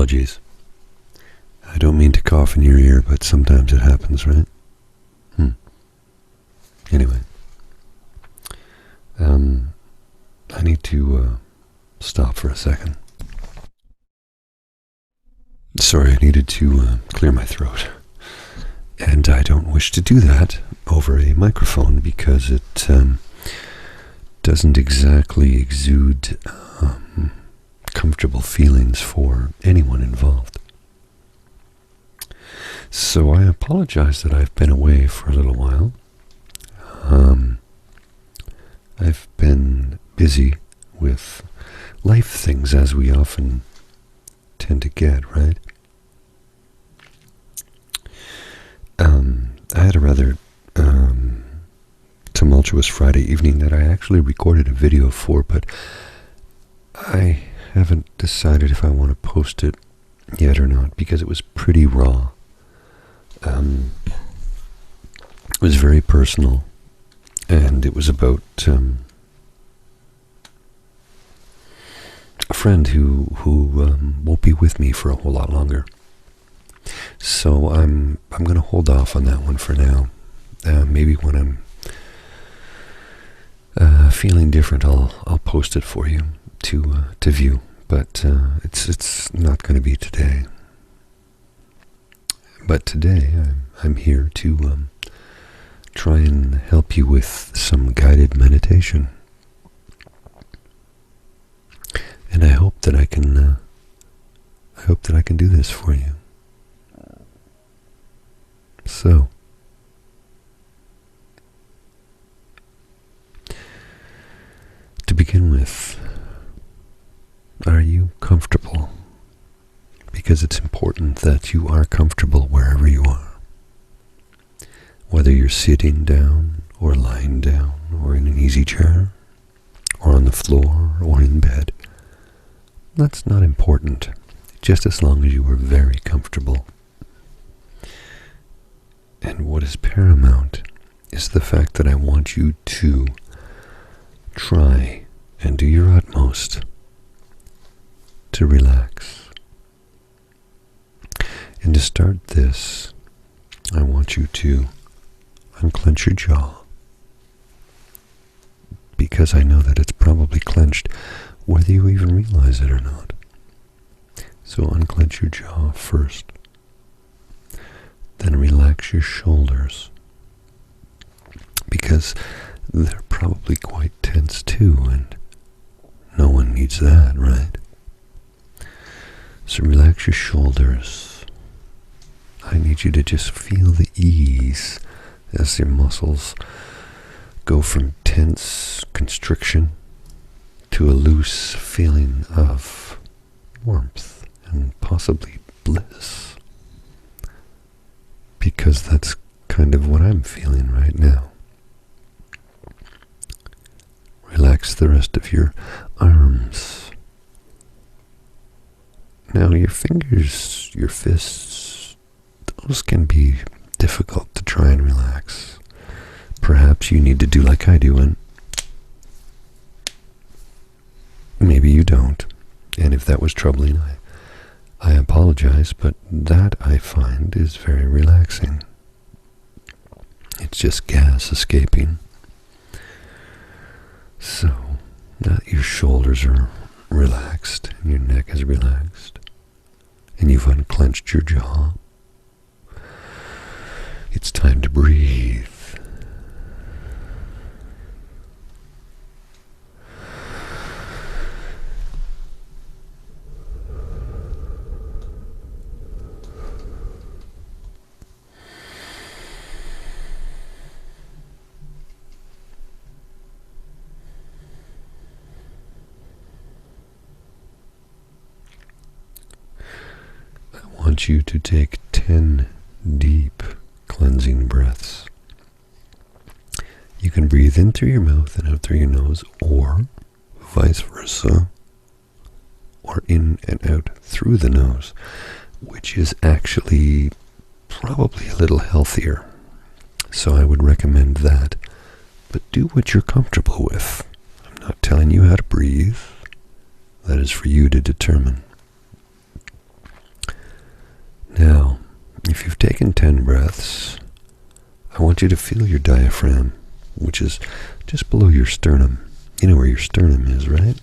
Apologies. I don't mean to cough in your ear, but sometimes it happens, right? Anyway. I need to stop for a second. Sorry, I needed to clear my throat. And I don't wish to do that over a microphone because it doesn't exactly exude comfortable feelings for anyone involved. So I apologize that I've been away for a little while. I've been busy with life things, as we often tend to get, right? I had a rather tumultuous Friday evening that I actually recorded a video for, but I haven't decided if I want to post it yet or not, because it was pretty raw. It was very personal, and it was about a friend who won't be with me for a whole lot longer. So I'm going to hold off on that one for now. Maybe when I'm feeling different, I'll post it for you to view. But it's not going to be today. But today I'm here to try and help you with some guided meditation, and I hope that I can do this for you. So, to begin with, are you comfortable? Because it's important that you are comfortable wherever you are. Whether you're sitting down, or lying down, or in an easy chair, or on the floor, or in bed. That's not important, just as long as you are very comfortable. And what is paramount is the fact that I want you to try and do your utmost to relax. And to start this, I want you to unclench your jaw, because I know that it's probably clenched whether you even realize it or not. So unclench your jaw first. Then relax your shoulders, because they're probably quite tense too, and no one needs that, right? So relax your shoulders. I need you to just feel the ease as your muscles go from tense constriction to a loose feeling of warmth and possibly bliss. Because that's kind of what I'm feeling right now. Relax the rest of your arms. Now your fingers, your fists, those can be difficult to try and relax. Perhaps you need to do like I do, and maybe you don't. And if that was troubling, I apologize, but that I find is very relaxing. It's just gas escaping. So, now that your shoulders are relaxed and your neck is relaxed and you've unclenched your jaw, it's time to breathe. I want you to take 10 deep cleansing breaths. You can breathe in through your mouth and out through your nose, or vice versa, or in and out through the nose, which is actually probably a little healthier. So I would recommend that, but do what you're comfortable with. I'm not telling you how to breathe. That is for you to determine. taken 10 breaths, I want you to feel your diaphragm, which is just below your sternum. You know where your sternum is, right?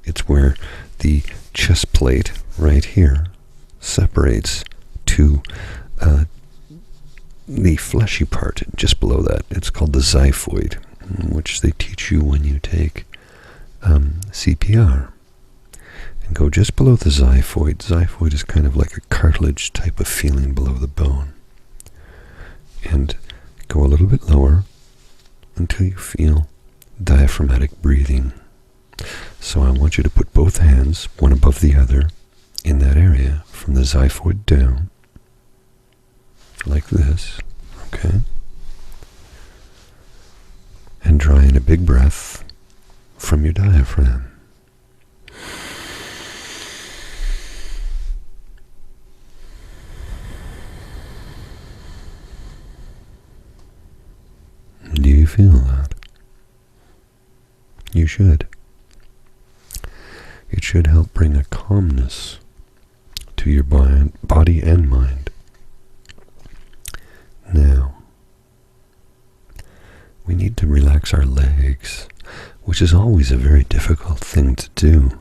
It's where the chest plate right here separates to the fleshy part just below that. It's called the xiphoid, which they teach you when you take CPR. And go just below the xiphoid. Xiphoid is kind of like a cartilage type of feeling below the bone. And go a little bit lower until you feel diaphragmatic breathing. So I want you to put both hands, one above the other, in that area, from the xiphoid down, like this, okay? And draw in a big breath from your diaphragm. Do you feel that? You should. It should help bring a calmness to your body and mind. Now, we need to relax our legs, which is always a very difficult thing to do,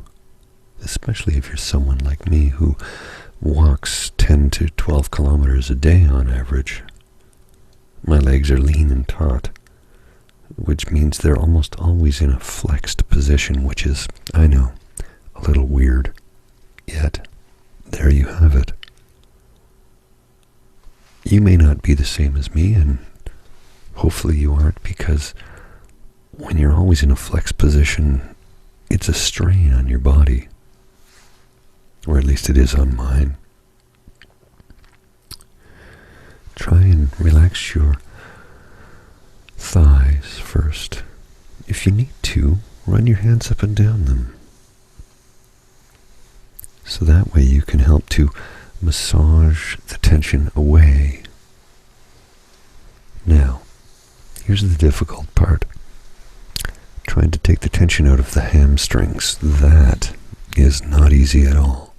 especially if you're someone like me who walks 10 to 12 kilometers a day on average. My legs are lean and taut, which means they're almost always in a flexed position, which is, I know, a little weird. Yet, there you have it. You may not be the same as me, and hopefully you aren't, because when you're always in a flexed position, it's a strain on your body. Or at least it is on mine. Try and relax your thighs first. If you need to, run your hands up and down them. So that way you can help to massage the tension away. Now, here's the difficult part. Trying to take the tension out of the hamstrings. That is not easy at all.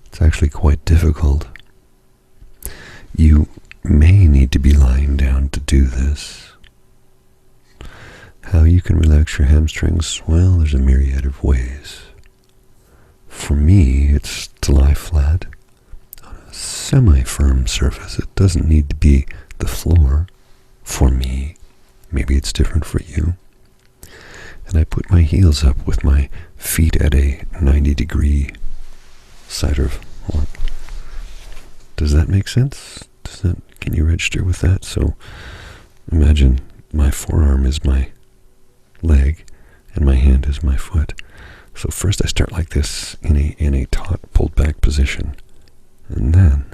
It's actually quite difficult. You may need to be lying down to do this. How you can relax your hamstrings? Well, there's a myriad of ways. For me, it's to lie flat on a semi-firm surface. It doesn't need to be the floor. For me, maybe it's different for you. And I put my heels up with my feet at a 90-degree side of what? Does that make sense? Can you register with that? So imagine my forearm is my leg and my hand is my foot. So first I start like this in a taut, pulled back position, and then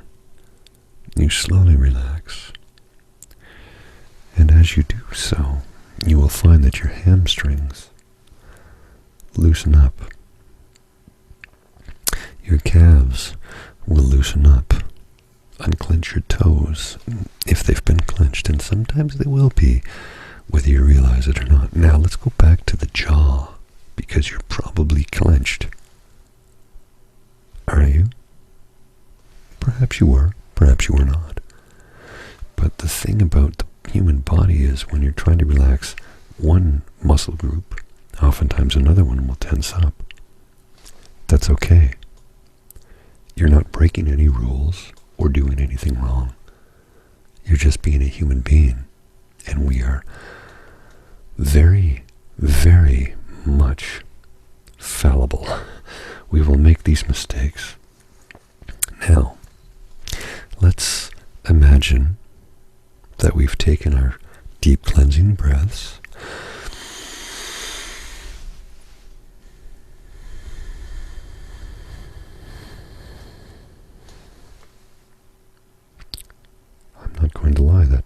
you slowly relax. And as you do so, you will find that your hamstrings loosen up. Your calves will loosen up. Unclench your toes if they've been clenched, and sometimes they will be, whether you realize it or not. Now let's go back to the jaw, because you're probably clenched. Are you? Perhaps you were, perhaps you were not. But the thing about the human body is when you're trying to relax one muscle group, oftentimes another one will tense up. That's okay. You're not breaking any rules or doing anything wrong. You're just being a human being. And we are very, very much fallible. We will make these mistakes. Now, let's imagine that we've taken our deep cleansing breaths. I'm not going to lie, that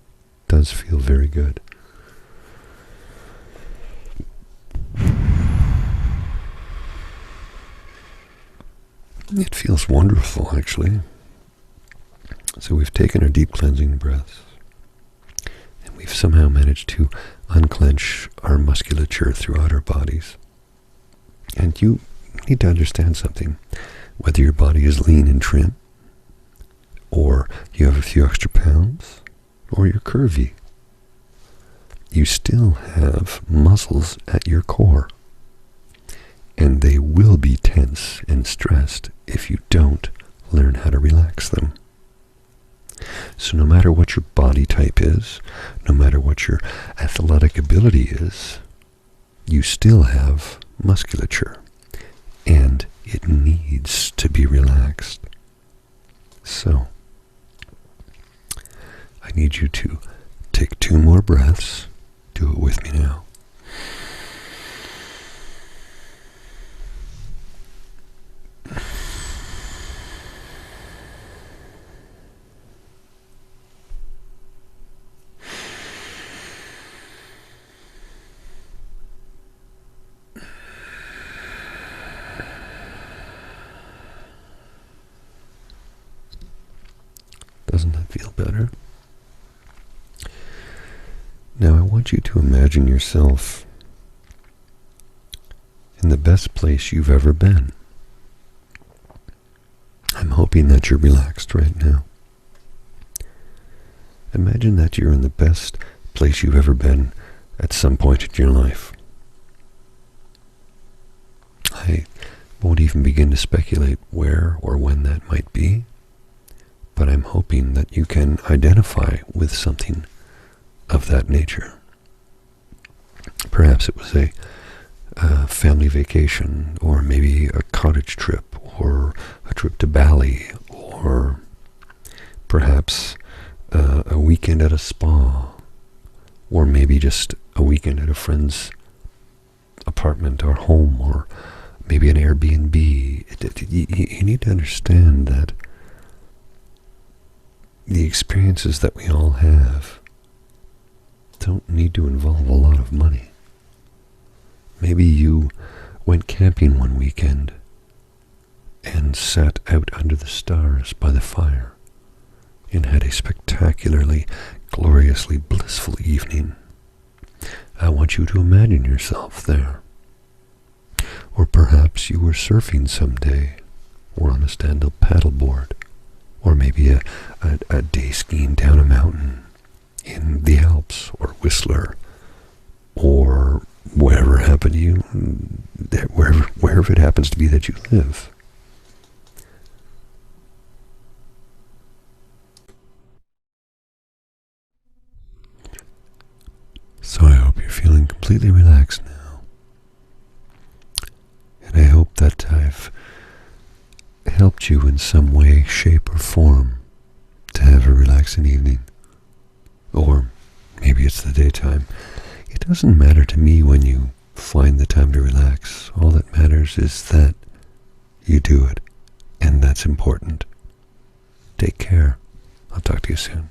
does feel very good. It feels wonderful, actually. So we've taken our deep cleansing breaths, and we've somehow managed to unclench our musculature throughout our bodies. And you need to understand something. Whether your body is lean and trim, or you have a few extra pounds, or you're curvy, you still have muscles at your core. And they will be tense and stressed if you don't learn how to relax them. So no matter what your body type is, no matter what your athletic ability is, you still have musculature, and it needs to be relaxed. So, I need you to take 2 more breaths. Do it with me now. Doesn't that feel better? Now I want you to imagine yourself in the best place you've ever been. I'm hoping that you're relaxed right now. Imagine that you're in the best place you've ever been at some point in your life. I won't even begin to speculate where or when that might be, but I'm hoping that you can identify with something of that nature. Perhaps it was a family vacation, or maybe a cottage trip, or a trip to Bali, or perhaps a weekend at a spa, or maybe just a weekend at a friend's apartment or home, or maybe an Airbnb. You need to understand that the experiences that we all have don't need to involve a lot of money. Maybe you went camping one weekend and sat out under the stars by the fire and had a spectacularly, gloriously blissful evening. I want you to imagine yourself there. Or perhaps you were surfing someday, or on a stand-up paddleboard, or maybe a day skiing down a mountain in the Alps, or Whistler, or wherever it happens to be that you live. So I hope you're feeling completely relaxed now. And I hope that I've helped you in some way, shape, or form to have a relaxing evening. Or maybe it's the daytime. It doesn't matter to me when you find the time to relax. All that matters is that you do it, and that's important. Take care. I'll talk to you soon.